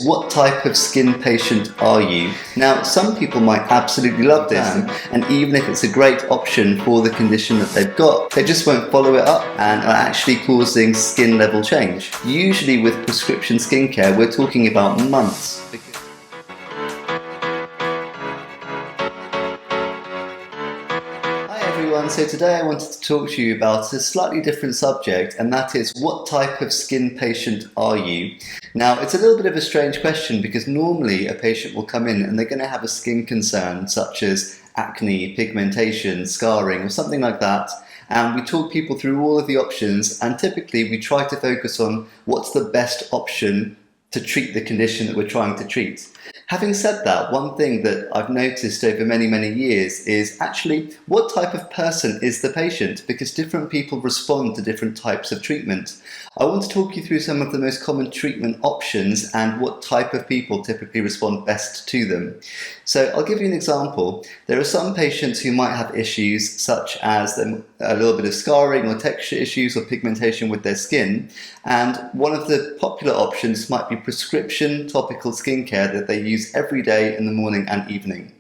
What type of skin patient are you? Now, some people might absolutely love this, and even if it's a great option for the condition that they've got, they just won't follow it up and are actually causing skin level change. Usually with prescription skincare, we're talking about months. Hi everyone, so today I wanted to talk to you about a slightly different subject, and that is, what type of skin patient are you? Now, it's a little bit of a strange question because normally a patient will come in and they're going to have a skin concern such as acne, pigmentation, scarring or something like that, and we talk people through all of the options, and typically we try to focus on what's the best option to treat the condition that we're trying to treat. Having said that, one thing that I've noticed over many years is actually what type of person is the patient, because different people respond to different types of treatment. I want to talk you through some of the most common treatment options and what type of people typically respond best to them. So I'll give you an example. There are some patients who might have issues such as a little bit of scarring or texture issues or pigmentation with their skin, and one of the popular options might be prescription topical skincare that they use every day in the morning and evening.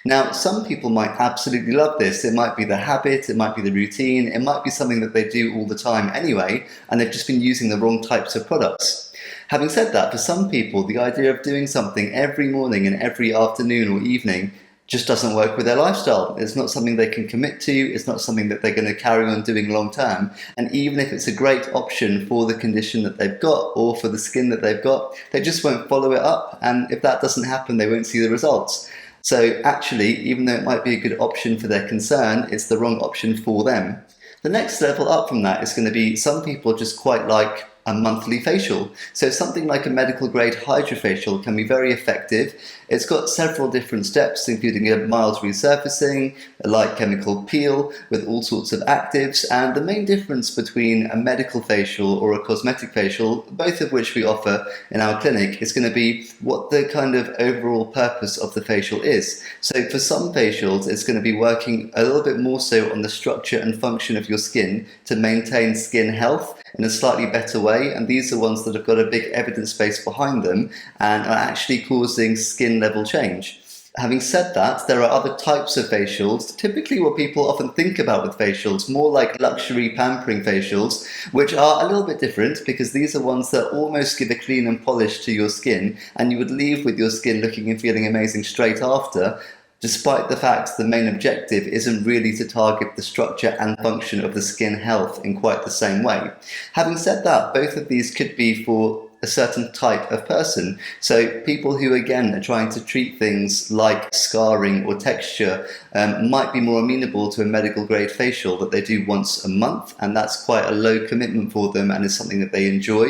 Now, some people might absolutely love this. It might be the habit, it might be the routine, it might be something that they do all the time anyway, and they've just been using the wrong types of products. Having said that, for some people, the idea of doing something every morning and every afternoon or evening just doesn't work with their lifestyle. It's not something they can commit to, it's not something that they're going to carry on doing long term, and even if it's a great option for the condition that they've got or for the skin that they've got, they just won't follow it up, and if that doesn't happen, they won't see the results. So actually, even though it might be a good option for their concern, it's the wrong option for them. The next level up from that is going to be, some people just quite like a monthly facial. So something like a medical grade hydrofacial can be very effective. It's got several different steps, including a mild resurfacing, a light chemical peel with all sorts of actives, and the main difference between a medical facial or a cosmetic facial, both of which we offer in our clinic, is going to be what the kind of overall purpose of the facial is. So for some facials, it's going to be working a little bit more so on the structure and function of your skin to maintain skin health in a slightly better way, and these are ones that have got a big evidence base behind them and are actually causing skin level change. Having said that, there are other types of facials, typically what people often think about with facials, more like luxury pampering facials, which are a little bit different because these are ones that almost give a clean and polish to your skin, and you would leave with your skin looking and feeling amazing straight after, despite the fact the main objective isn't really to target the structure and function of the skin health in quite the same way. Having said that, both of these could be for a certain type of person. So people who again are trying to treat things like scarring or texture might be more amenable to a medical grade facial that they do once a month, and that's quite a low commitment for them and is something that they enjoy.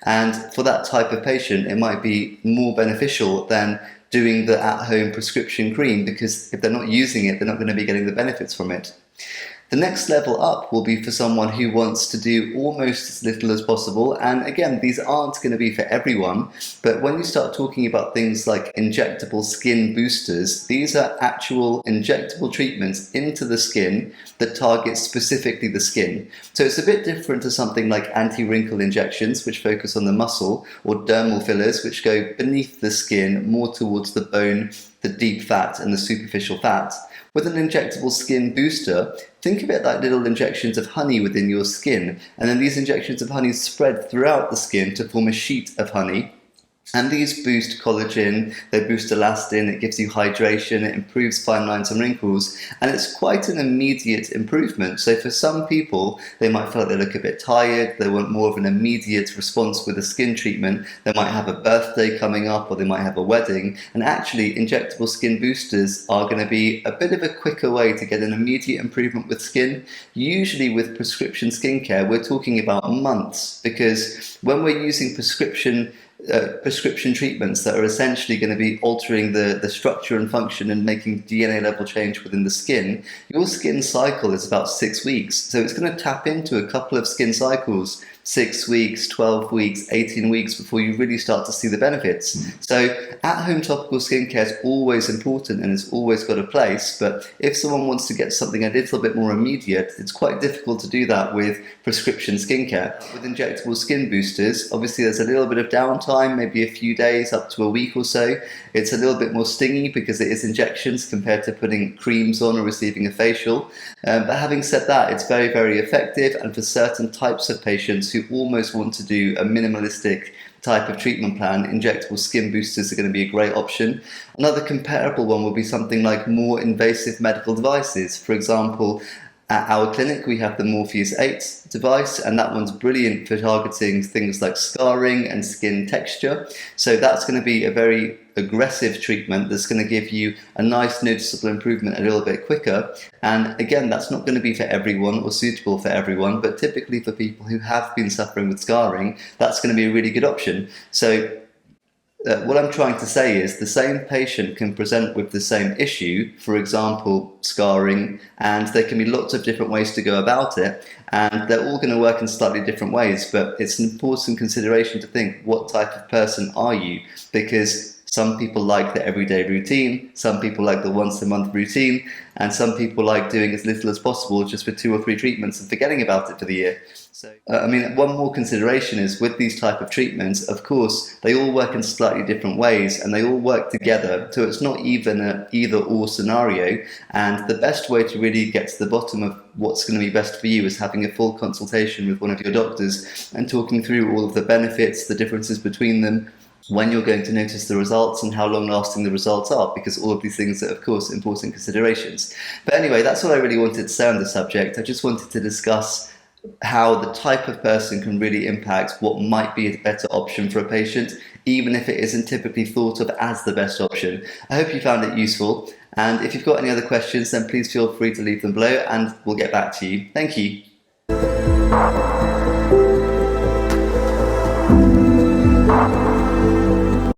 And for that type of patient, it might be more beneficial than doing the at-home prescription cream, because if they're not using it, they're not going to be getting the benefits from it. The next level up will be for someone who wants to do almost as little as possible, and again, these aren't going to be for everyone, but when you start talking about things like injectable skin boosters, these are actual injectable treatments into the skin that target specifically the skin. So it's a bit different to something like anti-wrinkle injections, which focus on the muscle, or dermal fillers, which go beneath the skin, more towards the bone, the deep fat and the superficial fat. With an injectable skin booster, think of it like little injections of honey within your skin, and then these injections of honey spread throughout the skin to form a sheet of honey. And these boost collagen, they boost elastin, it gives you hydration, it improves fine lines and wrinkles, and it's quite an immediate improvement. So for some people, they might feel like they look a bit tired, they want more of an immediate response with a skin treatment, they might have a birthday coming up or they might have a wedding, and actually injectable skin boosters are going to be a bit of a quicker way to get an immediate improvement with skin. Usually with prescription skincare, we're talking about months, because when we're using prescription treatments that are essentially going to be altering the structure and function and making DNA level change within the skin, your skin cycle is about 6 weeks. So it's going to tap into a couple of skin cycles 6 weeks, 12 weeks, 18 weeks before you really start to see the benefits. So at-home topical skincare is always important and it's always got a place, but if someone wants to get something a little bit more immediate, it's quite difficult to do that with prescription skincare. With injectable skin boosters, obviously there's a little bit of downtime, maybe a few days up to a week or so. It's a little bit more stingy because it is injections compared to putting creams on or receiving a facial. But having said that, it's very, very effective, and for certain types of patients who almost want to do a minimalistic type of treatment plan, injectable skin boosters are going to be a great option. Another comparable one would be something like more invasive medical devices. For example, at our clinic, we have the Morpheus 8 device, and that one's brilliant for targeting things like scarring and skin texture. So that's going to be a very aggressive treatment that's going to give you a nice noticeable improvement a little bit quicker. And again, that's not going to be for everyone or suitable for everyone, but typically for people who have been suffering with scarring, that's going to be a really good option. So what I'm trying to say is the same patient can present with the same issue, for example, scarring, and there can be lots of different ways to go about it, and they're all going to work in slightly different ways, but it's an important consideration to think, what type of person are you? Because some people like the everyday routine, some people like the once a month routine, and some people like doing as little as possible just with 2 or 3 treatments and forgetting about it for the year. So, one more consideration is with these type of treatments, of course, they all work in slightly different ways and they all work together. So it's not even an either or scenario. And the best way to really get to the bottom of what's going to be best for you is having a full consultation with one of your doctors and talking through all of the benefits, the differences between them, when you're going to notice the results and how long lasting the results are, because all of these things are of course important considerations. But anyway, that's what I really wanted to say on the subject. I just wanted to discuss how the type of person can really impact what might be a better option for a patient, even if it isn't typically thought of as the best option. I hope you found it useful, and if you've got any other questions, then please feel free to leave them below and we'll get back to you. Thank you.